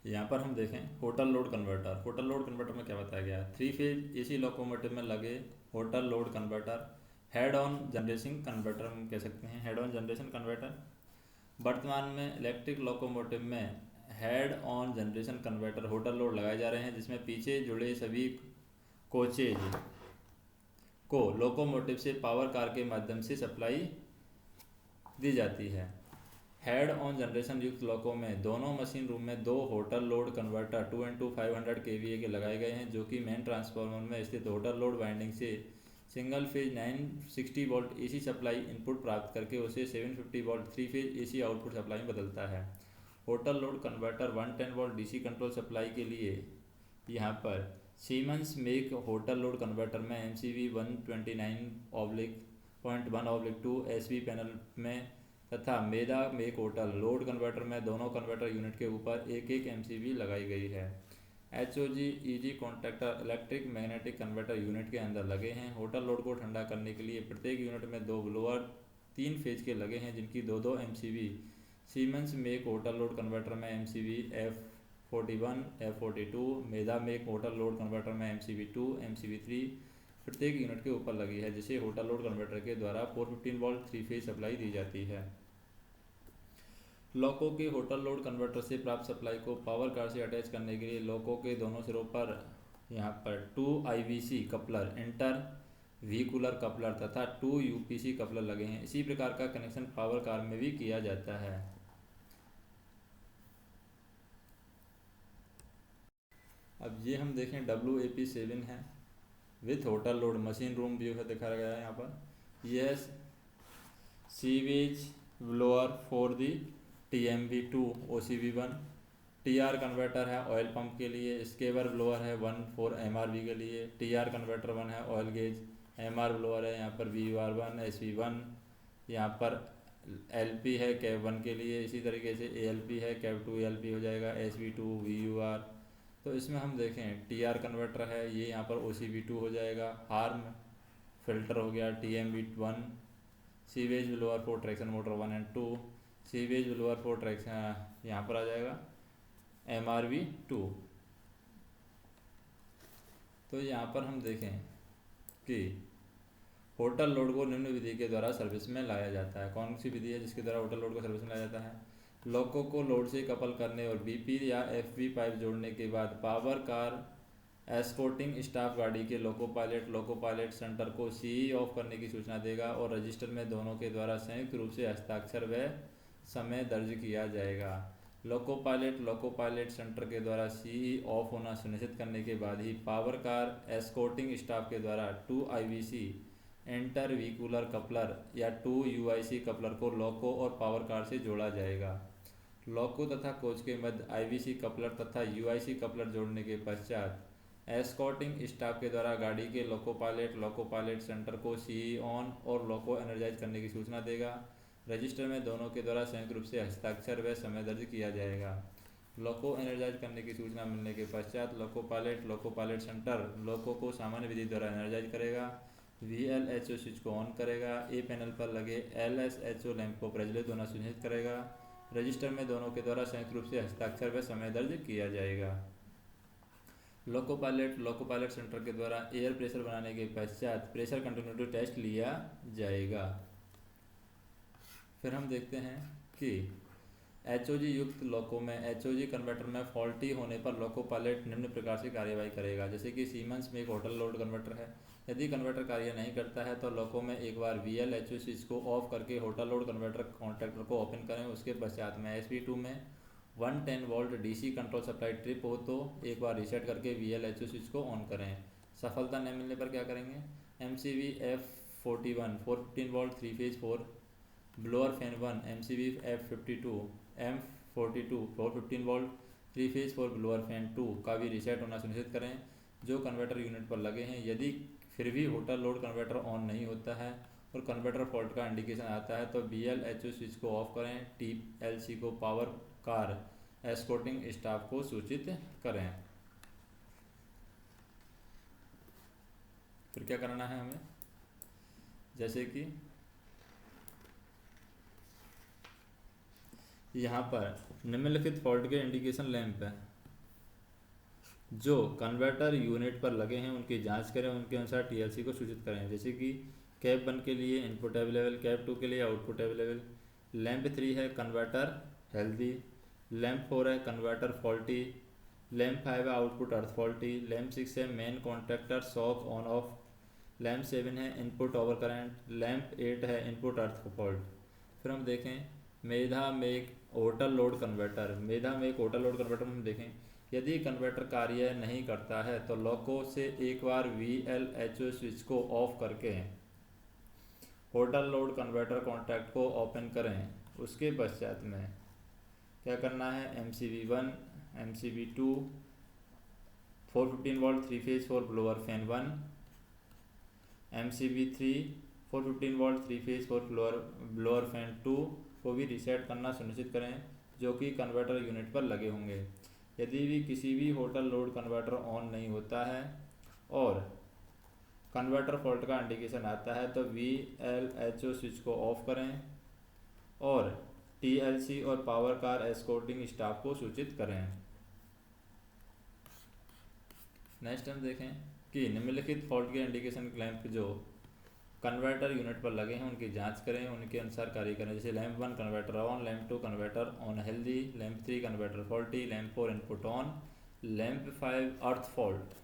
यहाँ पर हम देखें hotel load converter. Hotel load converter में क्या बताया गया है, 3 फेज एसी लोकोमोटिव में लगे hotel load converter head on generation converter हम कह सकते हैं, हेड ऑन जनरेशन कन्वर्टर। वर्तमान में इलेक्ट्रिक लोकोमोटिव में head on generation converter hotel load लगाए जा रहे हैं, जिसमें पीछे जुड़े सभी कोचेज को लोकोमोटिव से पावर कार के माध्यम से सप्लाई दी जाती है। हेड ऑन जनरेशन युक्त लोको में दोनों मशीन रूम में 2 hotel load converter 2x500 kVA के लगाए गए हैं, जो कि मेन ट्रांसफार्मर में स्थित होटल लोड वाइंडिंग से single phase 960 volt AC supply input प्राप्त करके उसे 750 volt 3 phase AC output supply में बदलता है। Hotel load converter 110 volt DC control supply के लिए यहाँ पर siemens make hotel load converter में MCV 129/1/2 SV पैनल में तथा मेदा मेक होटल लोड कन्वर्टर में दोनों कन्वर्टर यूनिट के ऊपर एक एक MCV लगाई गई है। HOG contactor electric magnetic converter unit के अंदर लगे हैं। होटल लोड को ठंडा करने के लिए प्रत्येक यूनिट में 2 ब्लोअर 3 फेज के लगे हैं, जिनकी 2-2 MCV siemens make hotel load converter में MCV F41 F42 मेदा मेक होटल लोड कन्वर्टर में MCV 2 MCV 3 प्रत्येक यूनिट के ऊपर लगी है, जिसे होटल लोड कन्वर्टर के द्वारा 415 वोल्ट 3 फेज सप्लाई दी जाती है। लोको के होटल लोड कन्वर्टर से प्राप्त सप्लाई को पावर कार से अटैच करने के लिए लोको के दोनों सिरों पर यहाँ पर 2 IVC coupler inter vehicular coupler तथा 2 UPC कपलर लगे हैं। इसी प्रकार का कनेक्शन पावर कार में भी किया जाता है। अब ये हम देखें WAP7 है with hotel load machine room view है दिखाया गया है यहाँ पर। यह sewage blower for the TMV2 OCV1 TR converter है ऑयल पंप के लिए। स्केवर ब्लोअर है 1 फॉर MRV के लिए। TR कन्वर्टर 1 है ऑयल गेज। MR ब्लोअर है यहाँ पर VUR1 SV1। यहाँ पर LP है कैब 1 के लिए। इसी तरीके से ALP है कैब 2 ALP हो जाएगा SV2 VUR। तो इसमें हम देखें TR कन्वर्टर है, ये यहाँ पर OCV2 हो जाएगा। हार्म फिल्टर हो गया TMV1। Sewage blower for traction motor 1 and 2। Sewage blower for traction यहाँ पर आ जाएगा MRV2। तो यहाँ पर हम देखें कि होटल लोड को निम्न विधि के द्वारा सर्विस में लाया जाता है। कौन सी विधि है जिसके द्वारा होटल लोड को सर्विस में लाया जाता है? लोको को लोड से कपल करने और BP या FV पाइप जोड़ने के बाद पावर कार एस्कॉर्टिंग स्टाफ गाड़ी के लोको पायलट सेंटर को CE ऑफ करने की सूचना देगा और रजिस्टर में दोनों के द्वारा संयुक्त रूप से हस्ताक्षर व समय दर्ज किया जाएगा। लोको पायलट सेंटर के द्वारा CE ऑफ होना सुनिश्चित करने के बाद ही पावर कार एस्कॉर्टिंग स्टाफ के द्वारा 2 IVC इंटर व्हीकुलर कपलर या 2 UIC कपलर को लोको और पावर कार से जोड़ा जाएगा। लोको तथा कोच के मध्य IVC कपलर तथा UIC कपलर जोड़ने के पश्चात एस्कॉर्टिंग स्टाफ के द्वारा गाड़ी के लोको पायलट सेंटर को CE ऑन और लोको एनर्जाइज करने की सूचना देगा। रजिस्टर में दोनों के द्वारा संयुक्त रूप से हस्ताक्षर व समय दर्ज किया जाएगा। लोको एनर्जाइज करने की सूचना मिलने के पश्चात लोको पायलट सेंटर लोको को सामान्य विधि द्वारा एनर्जाइज करेगा। VLHO स्विच को ऑन करेगा। A पैनल पर लगे LSHO लैंप को प्रज्वलित होना सुनिश्चित करेगा। रजिस्टर में दोनों के द्वारा संयुक्त रूप से हस्ताक्षर व समय दर्ज किया जाएगा। लोको पायलट सेंटर के द्वारा एयर प्रेशर बनाने के पश्चात प्रेशर कंटिन्यूटी टेस्ट लिया जाएगा। फिर हम देखते हैं कि HOG युक्त लोको में HOG कन्वर्टर में फॉल्टी होने पर लोको पायलट निम्न प्रकार से कार्यवाही करेगा। जैसे कि सीमेंस में एक होटल लोड कन्वर्टर है, यदि कन्वर्टर कार्य नहीं करता है तो लोको में एक बार VLHO स्विच को ऑफ करके होटल लोड कन्वर्टर कॉन्टैक्टर को ओपन करें। उसके पश्चात में SV2 में 110 volt DC control supply trip हो तो एक बार रीसेट करके VLHO स्विच को ऑन करें। सफलता न मिलने पर क्या करेंगे? MCV F41 415 volt 3 phase 4 blower fan 1 MCV F52 M42 415 volt 3 phase 4 blower fan 2 का भी रीसेट होना सुनिश्चित करें, जो कन्वर्टर यूनिट पर लगे हैं। यदि फिर भी होटल लोड कन्वर्टर ऑन नहीं होता है और कन्वर्टर फॉल्ट का इंडिकेशन आता है तो VLHO स्विच को ऑफ करें। TLC को पावर कार एस्कॉर्टिंग स्टाफ को सूचित करें। फिर क्या करना है हमें? जैसे कि यहाँ पर निम्नलिखित फॉल्ट के इंडिकेशन लैंप है, जो कन्वर्टर यूनिट पर लगे हैं उनकी जांच करें, उनके अनुसार टीएलसी को सूचित करें। जैसे कि कैप 1 के लिए इनपुट अवेलेबल, कैप 2 के लिए आउटपुट अवेलेबल। लैंप 3 है कन्वर्टर हेल्दी, लैंप 4 है कन्वर्टर फॉल्टी, लैंप 5 है आउटपुट अर्थ फॉल्टी, लैंप 6 है main contactor shock on off, lamp 7 है इनपुट ओवर करंट, लैंप 8 है इनपुट अर्थ फॉल्ट। फिर हम देखें मेधा में एक होटल लोड कन्वर्टर, मेधा में एक होटल लोड कन्वर्टर में हम देखें यदि कन्वर्टर कार्य नहीं करता है तो लॉको से एक बार VLHO स्विच को ऑफ करके होटल लोड कन्वर्टर कॉन्टैक्ट को ओपन करें। उसके पश्चात में क्या करना है, MCB1, MCB2, 415 volt 3 phase for blower fan 1, MCB3 415 volt 3 phase for blower fan 2 को भी रीसेट करना सुनिश्चित करें, जो कि कन्वर्टर यूनिट पर लगे होंगे। यदि भी किसी भी होटल लोड कन्वर्टर ऑन नहीं होता है और कन्वर्टर फॉल्ट का इंडिकेशन आता है तो VLHO स्विच को ऑफ करें और TLC और पावर कार एस्कॉर्टिंग स्टाफ को सूचित करें। नेक्स्ट हम देखें कि निम्नलिखित फॉल्ट के इंडिकेशन लैंप जो कन्वर्टर यूनिट पर लगे हैं उनकी जांच करें, उनके अनुसार कार्य करें। जैसे lamp 1 converter on, lamp 2 converter on healthy, lamp 3 converter faulty, lamp 4 input on, lamp 5 earth fault.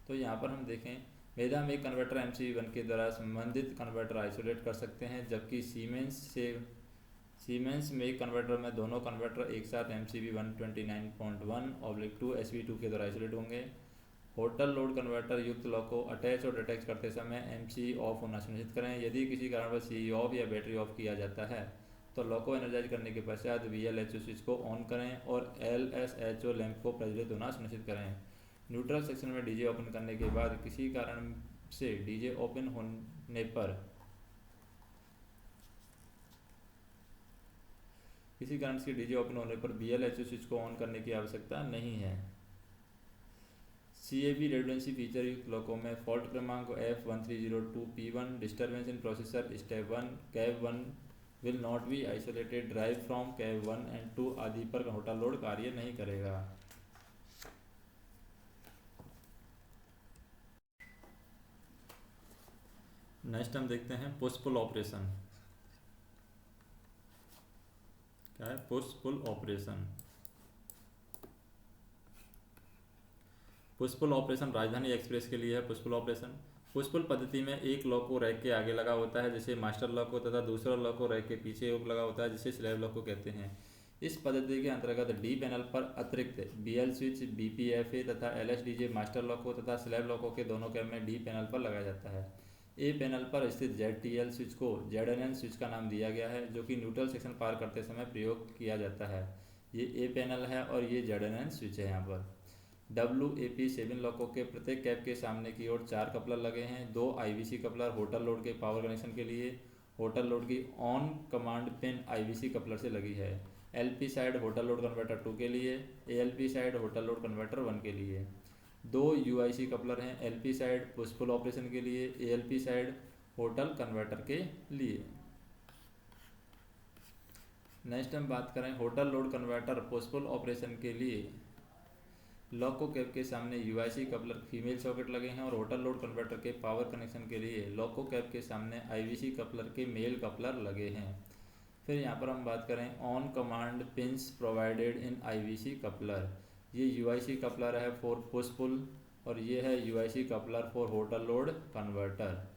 तो यहाँ पर हम देखें मेधा में कन्वर्टर MCB1 के द्वारा संबंधित कन्वर्टर आइसोलेट कर सकते हैं, जबकि सीमेंस में कन्वर्टर में दोनों कन्वर्टर एक साथ MCB 129.1/2 SV2 के द्वारा आइसोलेट होंगे। होटल लोड कन्वर्टर युक्त लॉक को अटैच और डिटैच करते समय MCE ऑफ होना सुनिश्चित करें। यदि किसी कारणवश CE ऑफ या बैटरी ऑफ किया जाता है तो लॉक को एनर्जाइज करने के पश्चात VLHO स्विच को ऑन करें और LSHO लैंप को प्रज्वलित होना सुनिश्चित करें। न्यूट्रल सेक्शन में डीजे ओपन करने के बाद किसी कारण से डीजे ओपन होने पर VLHO स्विच को ऑन करने की आवश्यकता नहीं है। CAB रेडुडेंसी फीचर युक्त लॉकों में फॉल्ट क्रमांक F1302P1 disturbance in processor step 1 cab 1 will not be isolated drive from cab 1 and 2 आदि पर होटल लोड कार्य नहीं करेगा। नेक्स्ट हम देखते हैं पुश पुल ऑपरेशन। क्या है push pull operation? Push pull operation Rajdhani Express के लिए है। Push pull operation push pull पद्धति में एक लॉक को रैक के आगे लगा होता है जिसे मास्टर लॉक को, तथा दूसरा लॉक को रैक के पीछे लगा होता है जिसे स्लैब लॉक को कहते हैं। इस पद्धति के अंतर्गत डी पैनल पर अतिरिक्त BL स्विच, BPFA तथा LSDJ मास्टर लॉकों तथा स्लैब लॉकों के दोनों कैप में डी पैनल पर लगाया जाता है। ए पैनल पर स्थित ZTL स्विच को ZNN स्विच का नाम दिया गया है, जो कि न्यूट्रल सेक्शन पार करते समय प्रयोग किया जाता है। ये ए पैनल है और ये ZNN स्विच है। यहाँ पर WAP7 लॉकों के प्रत्येक कैप के सामने की ओर 4 कपलर लगे हैं। 2 IVC कपलर होटल लोड के पावर कनेक्शन के लिए होटल लोड की on command pin IVC coupler से लगी है। LP side hotel load converter 2 के लिए, ALP side hotel load converter 1 के लिए। 2 UIC कपलर हैं, LP side push pull operation के लिए, ALP साइड होटल कन्वर्टर के लिए। नेक्स्ट हम बात करें hotel load converter push pull operation के लिए लॉको कैप के सामने UIC कपलर फीमेल सॉकेट लगे हैं और होटल लोड कन्वर्टर के पावर कनेक्शन के लिए लॉको कैप के सामने IVC कपलर के मेल कपलर लगे हैं। फिर यहाँ पर हम बात करें on command pins provided in IVC coupler. ये UIC कपलर है फॉर पुश पुल और ये है UIC coupler for hotel load converter.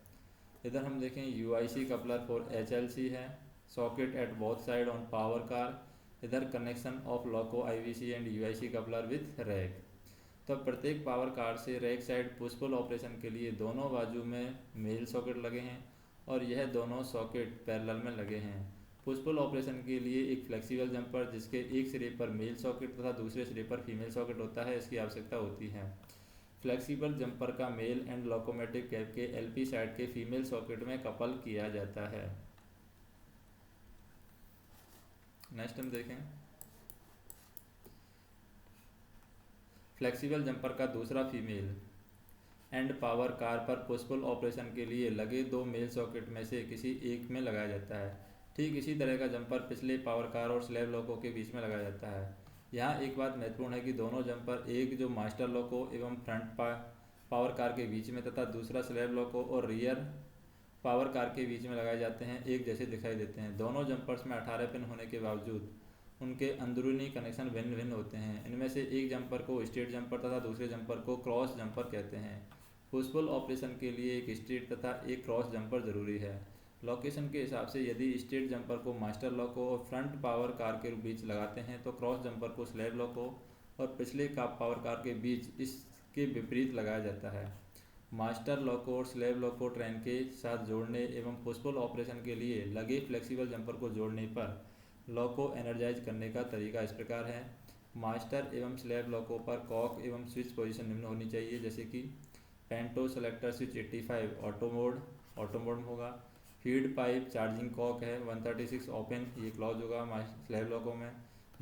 इधर हम देखें UIC कपलर फॉर HLC है, socket at both side on power car. इधर connection of लॉको IVC and UIC coupler with rake. तो प्रत्येक पावर कार से rake side push pull operation के लिए दोनों बाजू में मेल सॉकेट लगे हैं और यह दोनों सॉकेट पैरेलल में लगे हैं। पुश पुल ऑपरेशन के लिए एक फ्लेक्सिबल जंपर जिसके एक सिरे पर मेल सॉकेट तथा दूसरे सिरे पर फीमेल सॉकेट होता है, इसकी आवश्यकता होती है। फ्लेक्सिबल जंपर का मेल एंड लोकोमोटिव कैप के LP साइड के फीमेल सॉकेट में कपल किया जाता है। नेक्स्ट हम देखें फ्लेक्सिबल जंपर का दूसरा फीमेल एंड पावर कार पर पुश पुल ऑपरेशन के लिए लगे 2 मेल सॉकेट में से किसी एक में लगाया जाता है। ठीक इसी तरह का जंपर पिछले पावर कार और स्लैब लॉकों के बीच में लगाया जाता है। यहाँ एक बात महत्वपूर्ण है कि दोनों जंपर, एक जो मास्टर लोको एवं फ्रंट पावर कार के बीच में तथा दूसरा स्लैब लोको और रियर पावर कार के बीच में लगाए जाते हैं, एक जैसे दिखाई देते हैं। दोनों जंपर्स में 18 पिन होने के बावजूद उनके अंदरूनी कनेक्शन भिन्न भिन्न होते हैं। इनमें से एक जंपर को स्ट्रेट जंपर तथा दूसरे जंपर को क्रॉस जंपर कहते हैं। पुश पुल ऑपरेशन के लिए एक स्ट्रेट तथा एक क्रॉस जंपर जरूरी है। लोकेशन के हिसाब से यदि स्ट्रेट जंपर को मास्टर लोको और फ्रंट पावर कार के बीच लगाते हैं तो क्रॉस जंपर को स्लैब लोको और पिछले पावर कार के बीच इसके विपरीत लगाया जाता है। मास्टर लोको और स्लैब लोको ट्रेन के साथ जोड़ने एवं पुश पुल ऑपरेशन के लिए लगे फ्लेक्सिबल जंपर को जोड़ने पर लोको एनर्जाइज करने का तरीका इस प्रकार है। मास्टर एवं स्लैब लोको पर कॉक एवं स्विच पोजीशन निम्न होनी चाहिए, जैसे कि पेंटो सेलेक्टर स्विच 85 ऑटो मोड होगा। फीड पाइप चार्जिंग कॉक है 136 ओपन, ये क्लोज होगा स्लैब लोको में।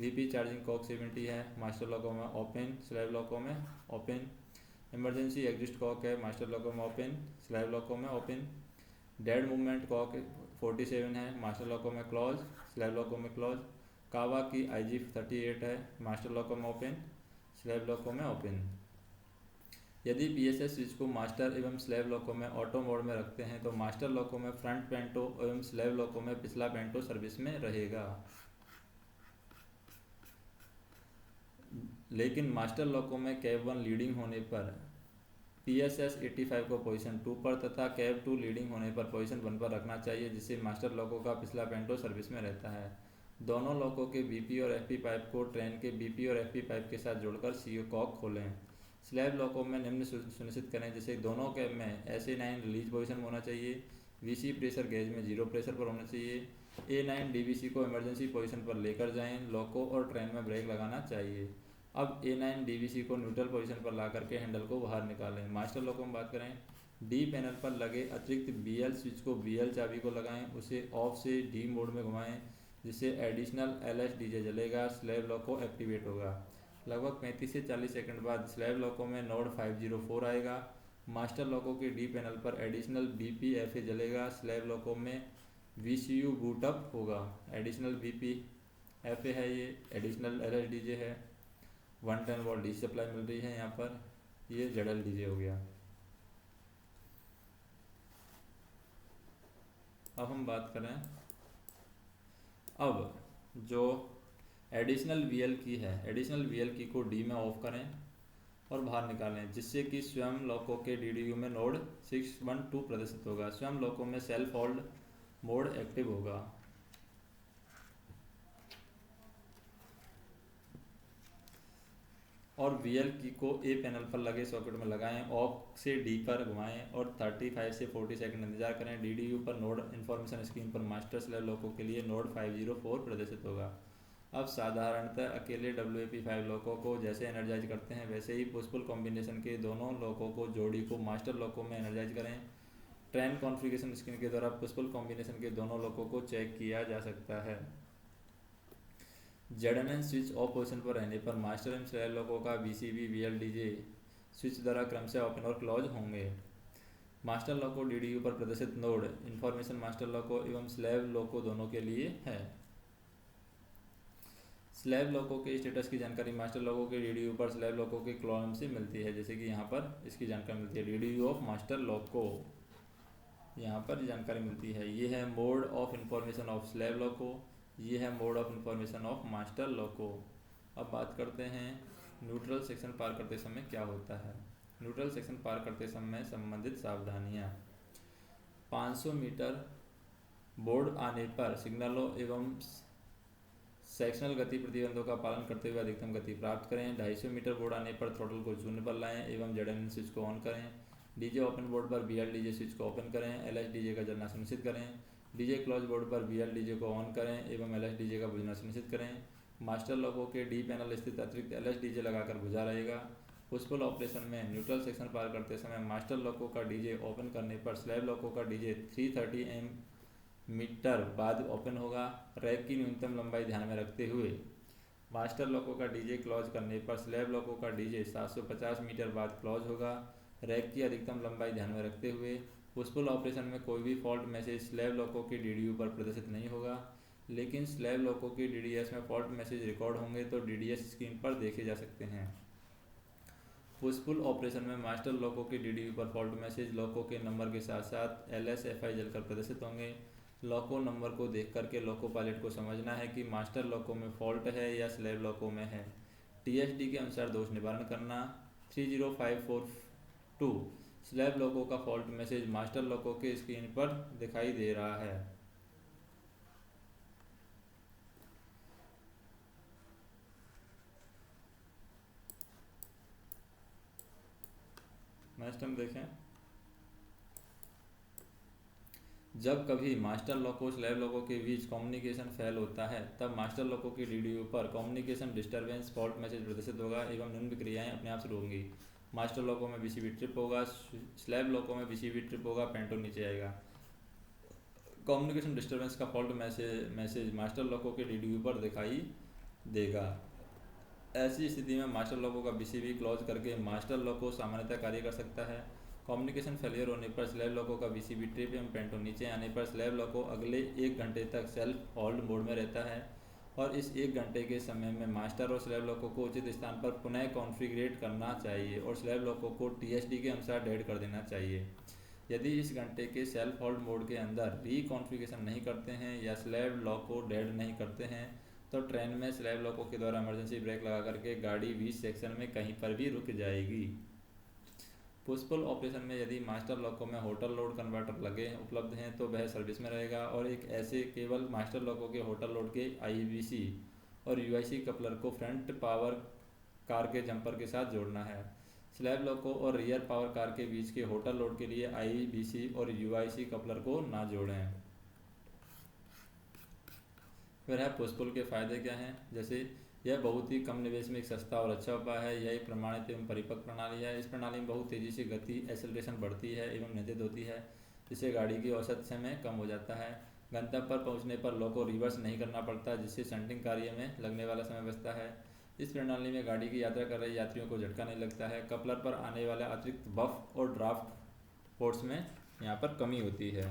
वीपी चार्जिंग कॉक 70 है मास्टर लोको में ओपन, स्लैब लोको में ओपन। इमरजेंसी एग्जिस्ट कॉक है मास्टर लोको में ओपन, स्लैब लोको में ओपन। डेड मूवमेंट कॉक 47 है मास्टर लोको में क्लोज, स्लैब लोको में क्लोज। कावा की IG 38 है मास्टर लोको में ओपन, स्लैब लोको में ओपन। यदि PSS स्विच को मास्टर एवं स्लैब लोको में ऑटो मोड में रखते हैं तो मास्टर लोको में फ्रंट पेंटो एवं स्लैब लोको में पिछला पेंटो सर्विस में रहेगा। लेकिन मास्टर लोको में कैब 1 लीडिंग होने पर PSS 85 को पोजीशन 2 पर तथा कैब 2 लीडिंग होने पर पोजीशन 1 पर रखना चाहिए, जिससे मास्टर लोको का पिछला पेंटो सर्विस में रहता है। दोनों लोको के BP और FP पाइप को ट्रेन के BP और FP पाइप के साथ जोड़कर CO कॉक खोलें। स्लैब लोको में निम्न सुनिश्चित करें, जैसे दोनों कैब में SA9 रिलीज पोजीशन में होना चाहिए, VC प्रेशर गेज में 0 प्रेशर पर होना चाहिए। A9 DVC को इमरजेंसी पोजीशन पर लेकर जाएं। लोको और ट्रेन में ब्रेक लगाना चाहिए। अब A9 DVC को न्यूट्रल पोजीशन पर ला करके हैंडल को बाहर निकालें। मास्टर लोको में बात करें, D पैनल पर लगे अतिरिक्त BL स्विच को BL चाबी को लगाएं, उसे ऑफ से D मोड में घुमाएं, जिससे एडिशनल LS DJ जलेगा, स्लैब लोको एक्टिवेट होगा। लगभग 35 से 40 सेकंड बाद स्लैब लोको में नोड 504 आएगा। मास्टर लोको के D पैनल पर एडिशनल BPFA जलेगा, स्लैब लोको में VCU बूटअप होगा। एडिशनल BPFA है, ये एडिशनल LS DJ है। 110 वोल्ट DC सप्लाई मिल रही है यहाँ पर, ये ZL DJ हो गया। अब हम बात करें, अब जो एडिशनल VL की है, एडिशनल VL की को D में ऑफ करें और बाहर निकालें, जिससे कि स्वयं लोको के DDU में नोड 612 प्रदर्शित होगा। स्वयं लोको में सेल्फ होल्ड मोड एक्टिव होगा। और VL की को A पैनल पर लगे सॉकेट में लगाएं, ऑफ से D पर घुमाएं और 35 से 40 सेकंड इंतजार करें। DDU पर नोड इन्फॉर्मेशन स्क्रीन पर मास्टर स्लैब लोको के लिए नोड 504 प्रदर्शित होगा। अब साधारणतः अकेले WAP5 लोको को जैसे एनर्जाइज करते हैं, वैसे ही पुश पुल कॉम्बिनेशन के दोनों लोको को जोड़ी को मास्टर लोको में एनर्जाइज करें। ट्रेन कॉन्फ़िगरेशन स्क्रीन के द्वारा पुश पुल कॉम्बिनेशन के दोनों लोको को चेक किया जा सकता है। ZNN स्विच ऑफ पोजीशन पर रहने पर मास्टर एवं स्लैब लोको का VCB VL DJ स्विच द्वारा क्रमशः ओपन और क्लोज होंगे। मास्टर लोको DDU पर प्रदर्शित नोड इन्फॉर्मेशन मास्टर लोको एवं स्लैब लोको दोनों के लिए है। स्लैब लोको के स्टेटस की जानकारी मास्टर लोको के DDU पर स्लैब लोको के कॉलम से मिलती है, जैसे कि यहाँ पर इसकी जानकारी मिलती है। DDU ऑफ मास्टर लोको, यहाँ पर जानकारी मिलती है। ये है mode of information of slab loco, ये है mode of information of master loco. अब बात करते हैं न्यूट्रल सेक्शन पार करते समय क्या होता है। न्यूट्रल सेक्शन पार करते समय संबंधित सावधानियाँ। 500 मीटर बोर्ड आने पर सिग्नलों एवं सेक्शनल गति प्रतिबंधों का पालन करते हुए अधिकतम गति प्राप्त करें। 250 मीटर बोर्ड आने पर थ्रोटल को शून्य पर लाएं एवं ZNN स्विच को ऑन करें। DJ ओपन बोर्ड पर BL DJ स्विच को ओपन करें, LS DJ का जलना सुनिश्चित करें। DJ क्लोज बोर्ड पर BL DJ को ऑन करें एवं LS DJ का बुझना सुनिश्चित करें। मास्टर लोको के D पैनल स्थित अतिरिक्त LS DJ लगाकर बुझा रहेगा। पुश पुल ऑपरेशन में न्यूट्रल सेक्शन पार करते समय मास्टर लोको का DJ ओपन करने पर स्लैब लोको का DJ 330 मीटर बाद ओपन होगा। रैक की न्यूनतम लंबाई ध्यान में रखते हुए मास्टर लोको का DJ क्लोज करने पर स्लैब लोको का DJ 750 मीटर बाद क्लोज होगा। रैक की अधिकतम लंबाई ध्यान में रखते हुए पुश पुल ऑपरेशन में कोई भी फॉल्ट मैसेज स्लैब लोको के DDU पर प्रदर्शित नहीं होगा। लेकिन स्लैब लॉकों के DDS में फॉल्ट मैसेज रिकॉर्ड होंगे तो DDS स्क्रीन पर देखे जा सकते हैं। पुशपुल ऑपरेशन में मास्टर लॉकों के DDU पर फॉल्ट मैसेज लॉकों के नंबर के साथ साथ LSFI जलकर प्रदर्शित होंगे। लॉको नंबर को देख करके लॉको पायलट को समझना है कि मास्टर लॉकों में फॉल्ट है या स्लैब लॉकों में है। TSD के अनुसार दोष निवारण करना। 30542 स्लैब लॉकों का फॉल्ट मैसेज मास्टर लॉकों के स्क्रीन पर दिखाई दे रहा है। नेक्स्ट हम देखें, जब कभी मास्टर लॉको स्लैब लॉको के बीच कम्युनिकेशन फेल होता है तब मास्टर लॉको की DDU पर कम्युनिकेशन डिस्टरबेंस फॉल्ट मैसेज प्रदर्शित होगा एवं निम्न क्रियाएं अपने आप शुरू होंगी। मास्टर लॉको में BCB ट्रिप होगा, स्लैब लॉको में BCB ट्रिप होगा, पेंटो नीचे आएगा। कम्युनिकेशन डिस्टरबेंस का फॉल्ट मैसेज मास्टर लॉको के DDU पर दिखाई देगा। ऐसी स्थिति में मास्टर लॉको का BCB क्लोज करके मास्टर लॉको सामान्यतः कार्य कर सकता है। कम्युनिकेशन फेलियर होने पर स्लैब लॉको का BCB ट्रिप एवं पेंटो नीचे आने पर स्लैब लॉको अगले 1 घंटे तक सेल्फ होल्ड मोड में रहता है और इस 1 घंटे के समय में मास्टर और स्लैब लॉको को उचित स्थान पर पुनः कॉन्फ़िगरेट करना चाहिए और स्लैब लॉको को TSD के अनुसार डेड कर देना चाहिए। यदि इस घंटे के सेल्फ होल्ड मोड के अंदर रिकॉन्फ़िगरेशन नहीं करते हैं या स्लैब लॉक को डेड नहीं करते हैं तो ट्रेन में स्लैब लॉकों के द्वारा इमरजेंसी ब्रेक लगा करके गाड़ी बीच सेक्शन में कहीं पर भी रुक जाएगी। पुशपुल ऑपरेशन में यदि मास्टर लॉकों में होटल लोड कन्वर्टर लगे उपलब्ध हैं तो वह सर्विस में रहेगा और एक ऐसे केवल मास्टर लॉकों के होटल लोड के IBC और UIC कपलर को फ्रंट पावर कार के जंपर के साथ जोड़ना है। स्लैब लॉकों और रियर पावर कार के बीच के होटल लोड के लिए IBC और UIC कपलर को ना जोड़ें। फिर है पुशपुल के फ़ायदे क्या हैं, जैसे यह बहुत ही कम निवेश में एक सस्ता और अच्छा उपाय है। यह एक प्रमाणित एवं परिपक्व प्रणाली है। इस प्रणाली में बहुत तेज़ी से गति एक्सेलरेशन बढ़ती है एवं नियंत्रित होती है, जिससे गाड़ी की औसत समय कम हो जाता है। गंतव्य पर पहुंचने पर लॉक को रिवर्स नहीं करना पड़ता, जिससे शंटिंग कार्य में लगने वाला समय बचता है। इस प्रणाली में गाड़ी की यात्रा कर रहे यात्रियों को झटका नहीं लगता है। कपलर पर आने वाला अतिरिक्त बफ और ड्राफ्ट फोर्स में यहाँ पर कमी होती है।